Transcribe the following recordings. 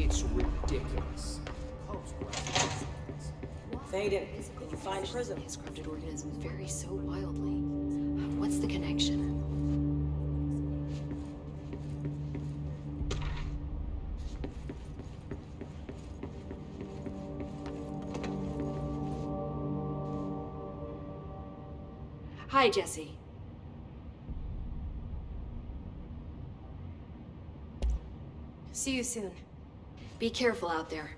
It's ridiculous. Faden, did you find Prism? His corrupted organisms vary so wildly. What's the connection? Hi, Jesse. See you soon. Be careful out there.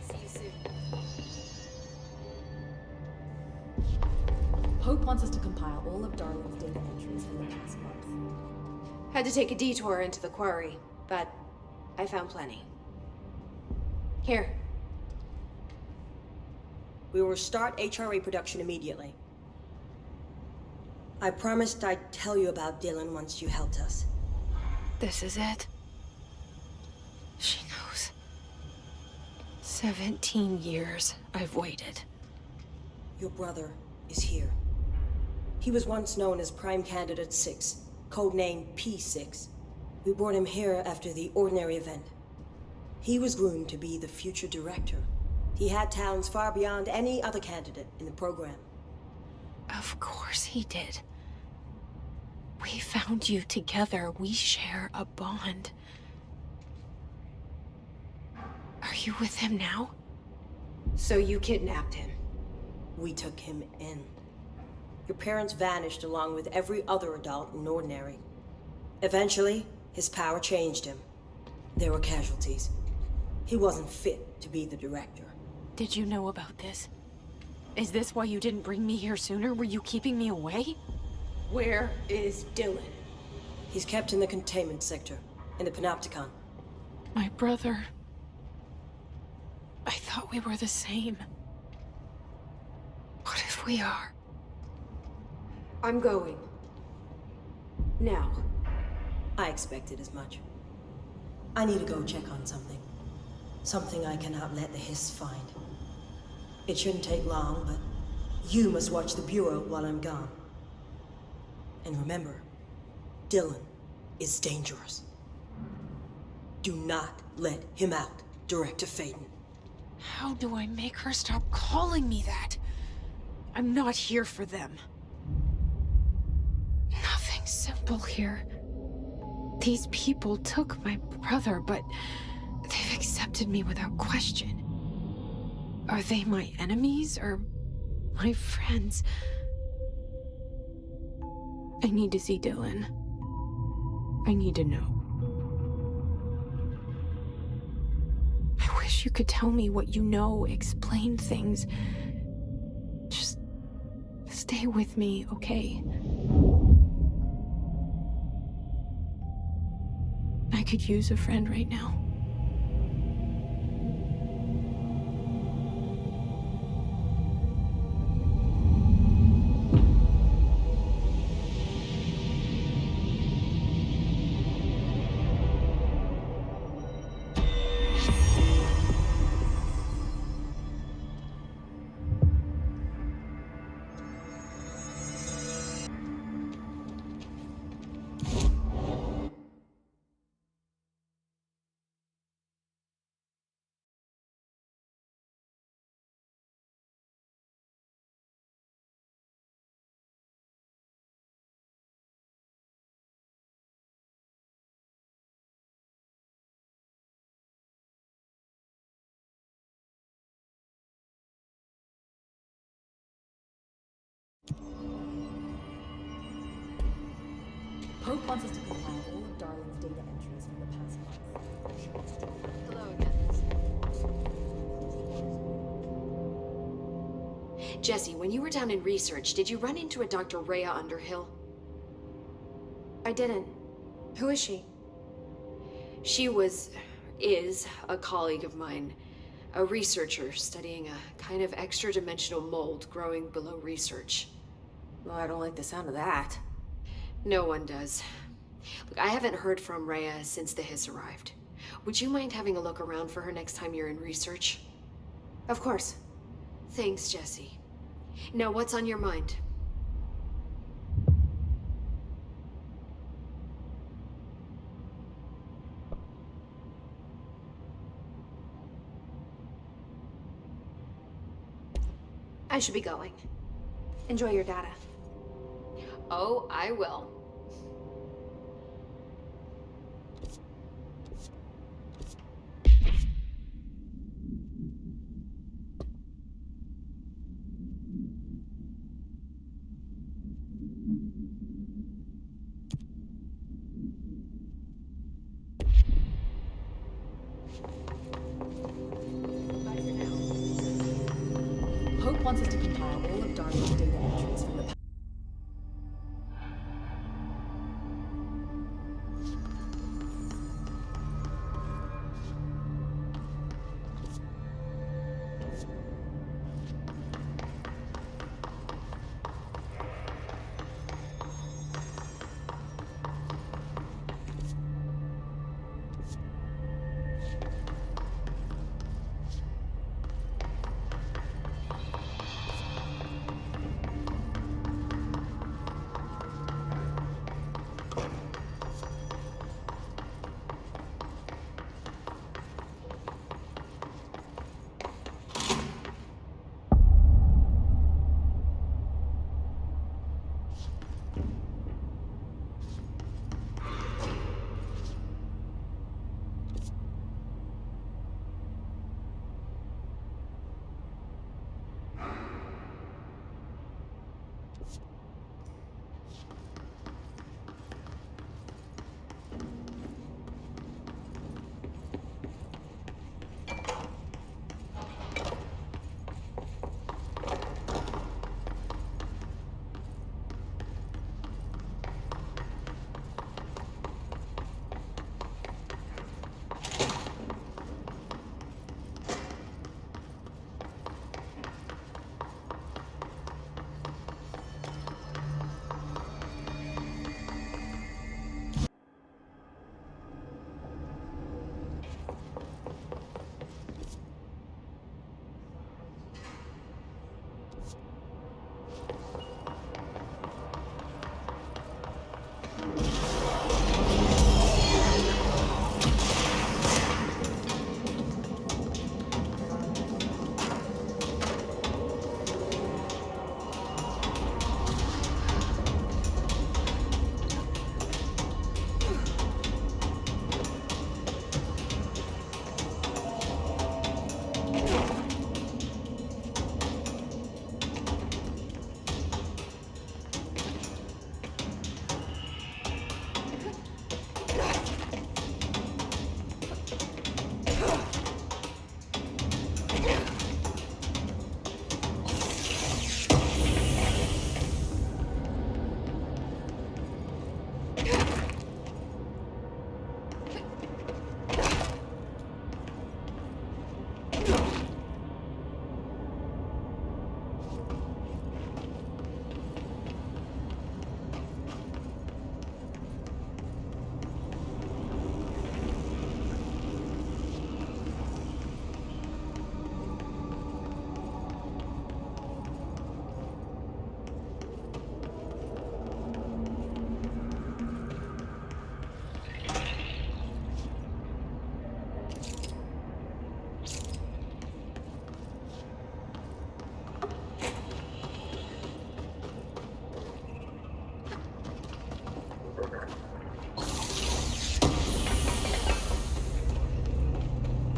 See you soon. Pope wants us to compile all of Darling's data entries from the past month. Had to take a detour into the quarry, but I found plenty. Here. We will start HRA production immediately. I promised I'd tell you about Dylan once you helped us. This is it. She knows. 17 years I've waited. Your brother is here. He was once known as Prime Candidate 6, codename P6. We brought him here after the ordinary event. He was groomed to be the future director. He had talents far beyond any other candidate in the program. Of course he did. We found you together. We share a bond. Are you with him now? So you kidnapped him? We took him in. Your parents vanished along with every other adult in Ordinary. Eventually, his power changed him. There were casualties. He wasn't fit to be the director. Did you know about this? Is this why you didn't bring me here sooner? Were you keeping me away? Where is Dylan? He's kept in the containment sector, in the Panopticon. My brother. I thought we were the same. What if we are? I'm going. Now. I expected as much. I need to go check on something. Something I cannot let the Hiss find. It shouldn't take long, but you must watch the Bureau while I'm gone. And remember, Dylan is dangerous. Do not let him out, Director Faden. How do I make her stop calling me that? I'm not here for them. Nothing simple here. These people took my brother, but they've accepted me without question. Are they my enemies or my friends? I need to see Dylan. I need to know. I wish you could tell me what you know, explain things. Just stay with me, okay? I could use a friend right now. Pope wants us to compile all of Darling's data entries from the past month. Hello again. Jesse, when you were down in research, did you run into a Dr. Rhea Underhill? I didn't. Who is she? She is a colleague of mine. A researcher studying a kind of extra-dimensional mold growing below research. Well, I don't like the sound of that. No one does. Look, I haven't heard from Rhea since the Hiss arrived. Would you mind having a look around for her next time you're in research? Of course. Thanks, Jesse. Now, what's on your mind? I should be going. Enjoy your data. Oh, I will. Bye for now. Hope wants us to compile all of Darling's data entries from the past.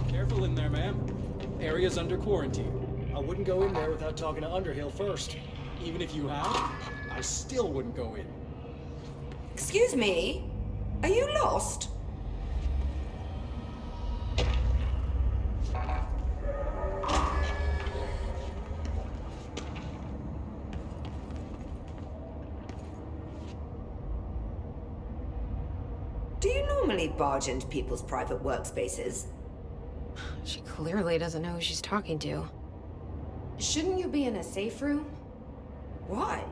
Careful in there, ma'am. Area's under quarantine. I wouldn't go in there without talking to Underhill first. Even if you have, I still wouldn't go in. Excuse me? Are you lost? Do you normally barge into people's private workspaces? She clearly doesn't know who she's talking to. Shouldn't you be in a safe room? Why?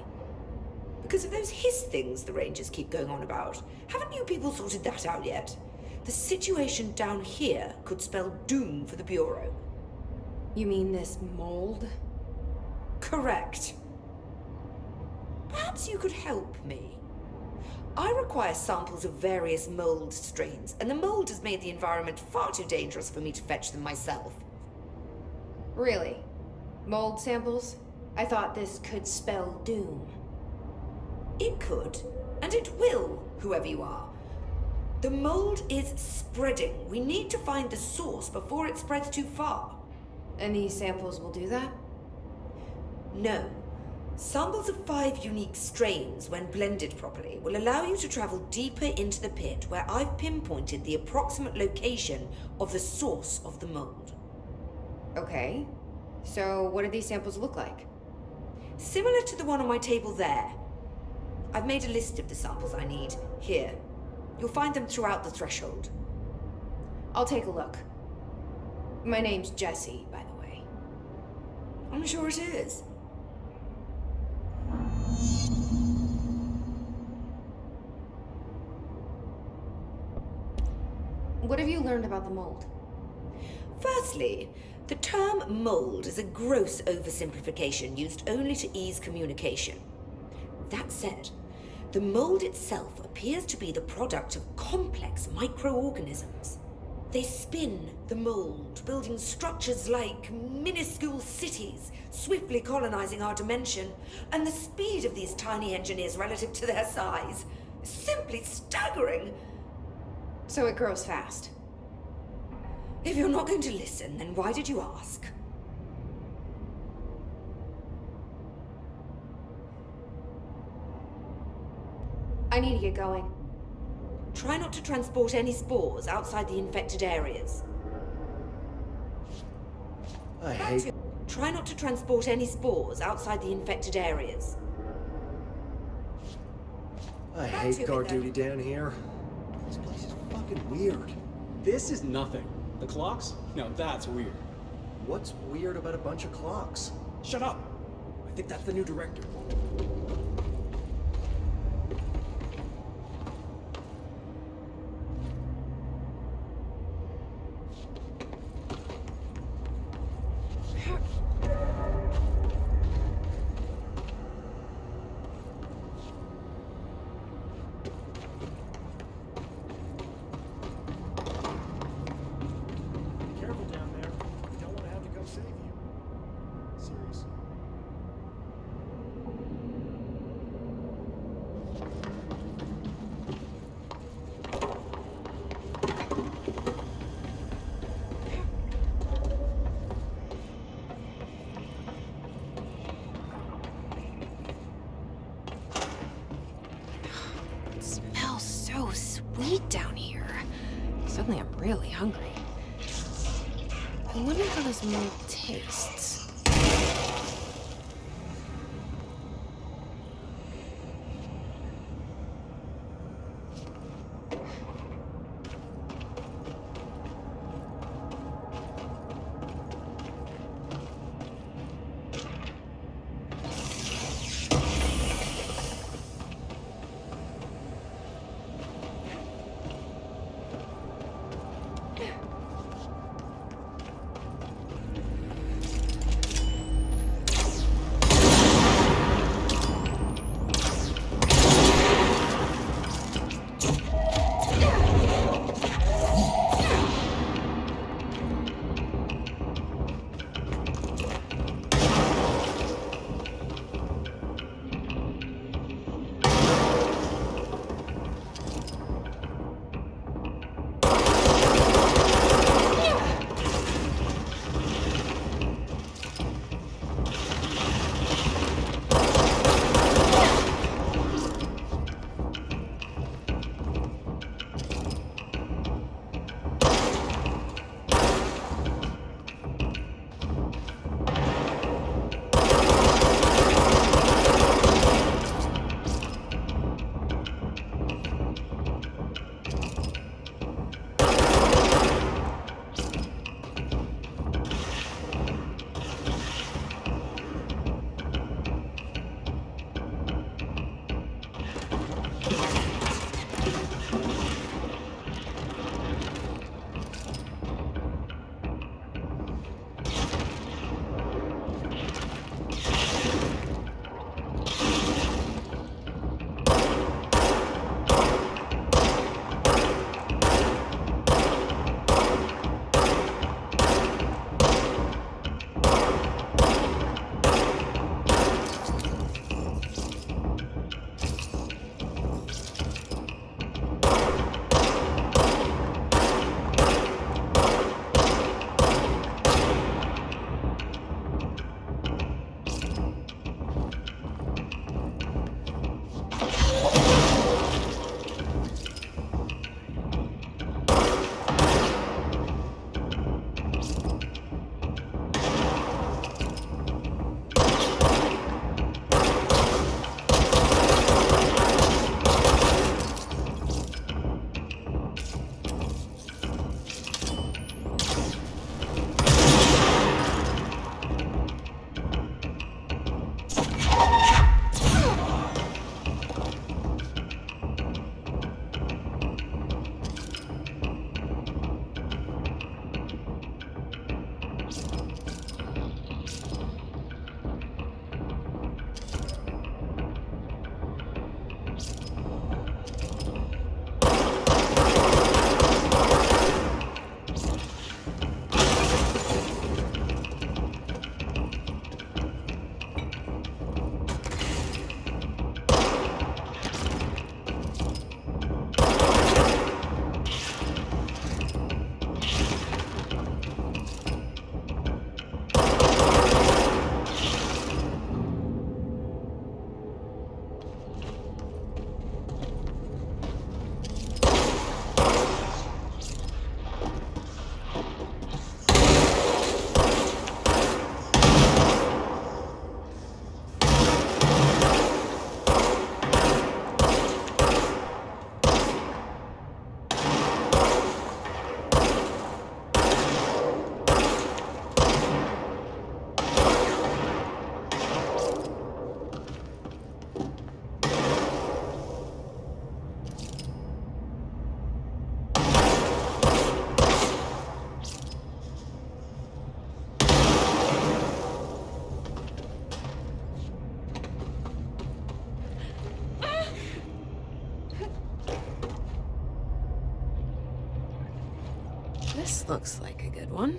Because of those hiss things the Rangers keep going on about. Haven't you people sorted that out yet? The situation down here could spell doom for the Bureau. You mean this mold? Correct. Perhaps you could help me. I require samples of various mold strains, and the mold has made the environment far too dangerous for me to fetch them myself. Really? Mold samples? I thought this could spell doom. It could, and it will, whoever you are. The mold is spreading. We need to find the source before it spreads too far. And these samples will do that? No. Samples of 5 unique strains, when blended properly, will allow you to travel deeper into the pit, where I've pinpointed the approximate location of the source of the mold. Okay. So what do these samples look like? Similar to the one on my table there. I've made a list of the samples I need here. You'll find them throughout the threshold. I'll take a look. My name's Jessie, by the way. I'm sure it is. What have you learned about the mold? Firstly, the term mold is a gross oversimplification used only to ease communication. That said, the mold itself appears to be the product of complex microorganisms. They spin the mold, building structures like minuscule cities, swiftly colonizing our dimension, and the speed of these tiny engineers relative to their size is simply staggering. So it grows fast. If you're not going to listen, then why did you ask? I need to get going. Try not to transport any spores outside the infected areas. I hate... Try not to transport any spores outside the infected areas. I hate guard duty down here. This place is fucking weird. This is nothing. The clocks? No, that's weird. What's weird about a bunch of clocks? Shut up! I think that's the new director. Careful down there. We don't want to have to come save you. Seriously. It smells so sweet down here. Suddenly I'm really hungry. I wonder how this mold tastes. This looks like a good one.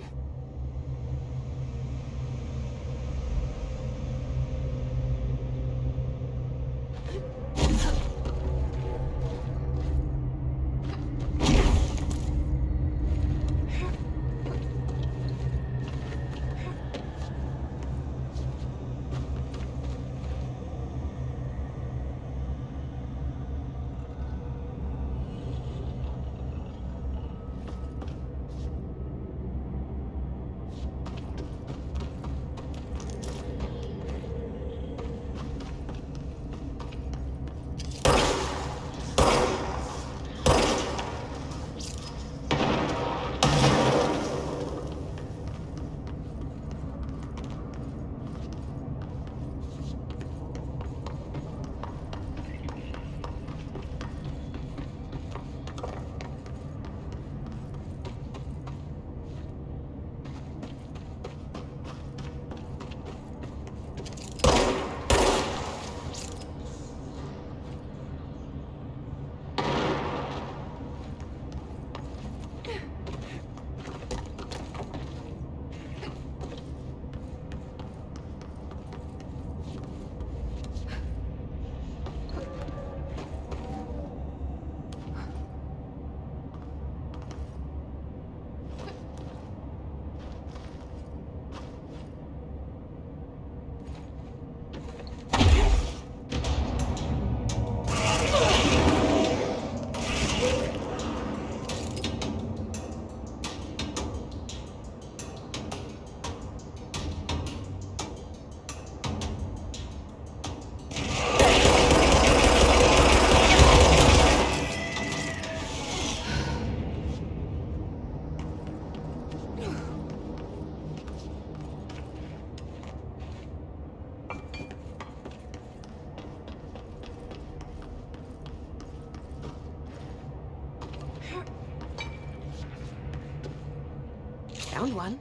Found one.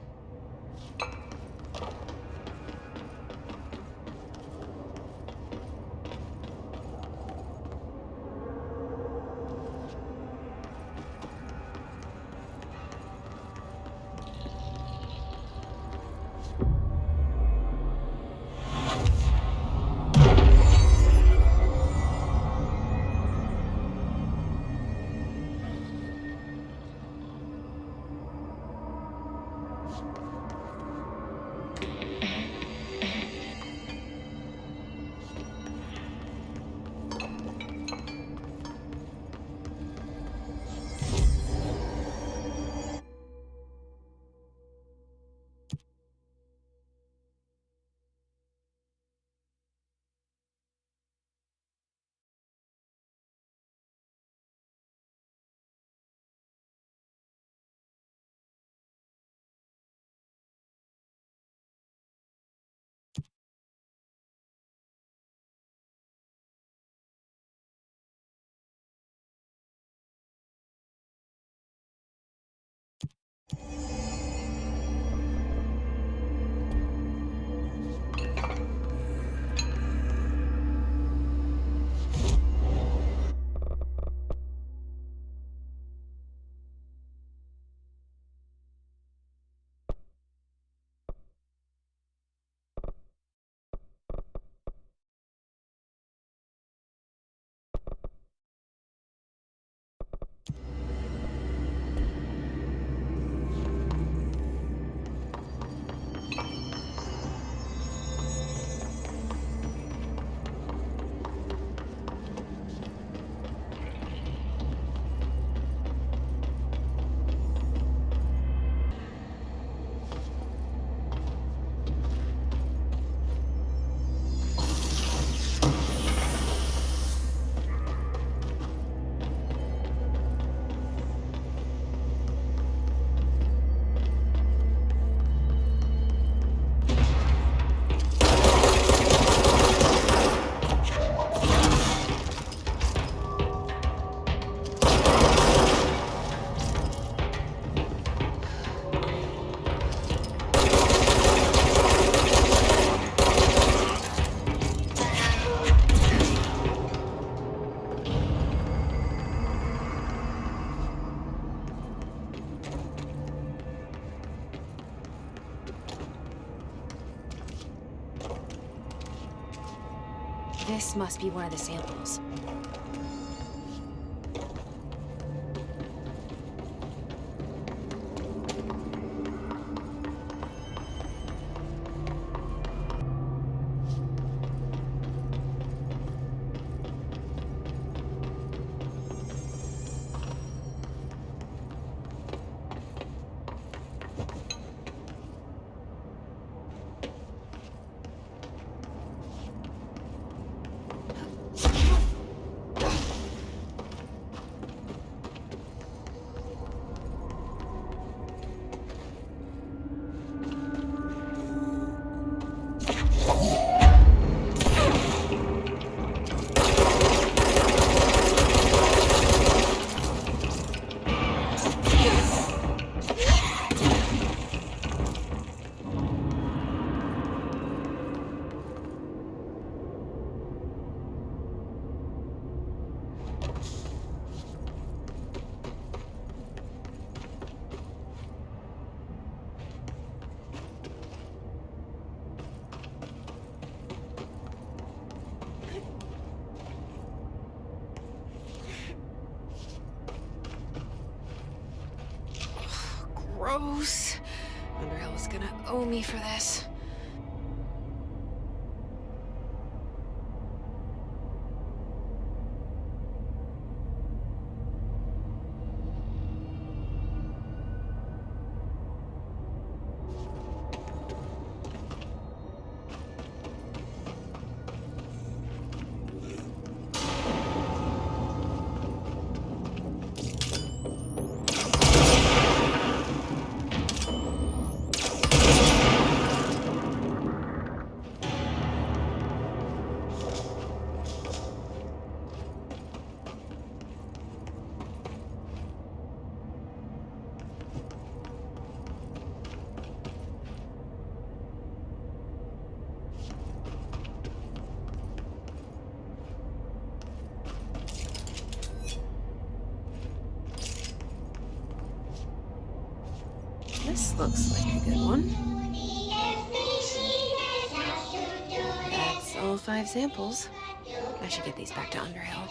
This must be one of the samples. Gross. Underhill's gonna owe me for this. This looks like a good one. That's all 5 samples. I should get these back to Underhill.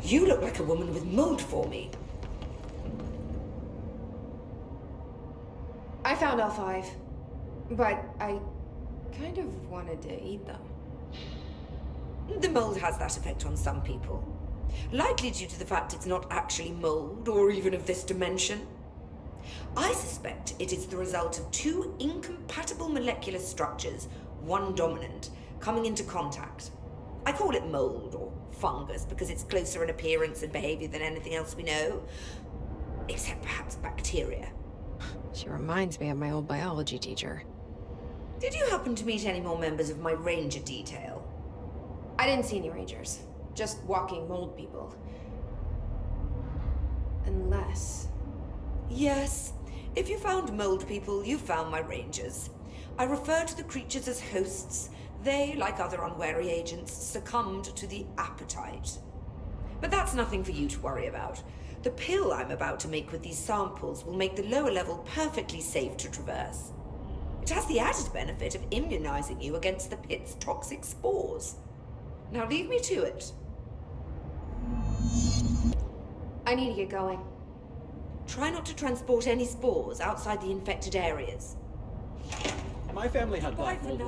You look like a woman with mold for me. I found all 5, but I kind of wanted to eat them. The mold has that effect on some people. Likely due to the fact it's not actually mold or even of this dimension. I suspect it is the result of 2 incompatible molecular structures, one dominant, coming into contact. I call it mold or fungus because it's closer in appearance and behavior than anything else we know. Except perhaps bacteria. She reminds me of my old biology teacher. Did you happen to meet any more members of my ranger detail? I didn't see any rangers. Just walking mold people. Unless... Yes. If you found mold people, you found my rangers. I refer to the creatures as hosts. They, like other unwary agents, succumbed to the appetite. But that's nothing for you to worry about. The pill I'm about to make with these samples will make the lower level perfectly safe to traverse. It has the added benefit of immunizing you against the pit's toxic spores. Now leave me to it. I need to get going. Try not to transport any spores outside the infected areas. My family had black mold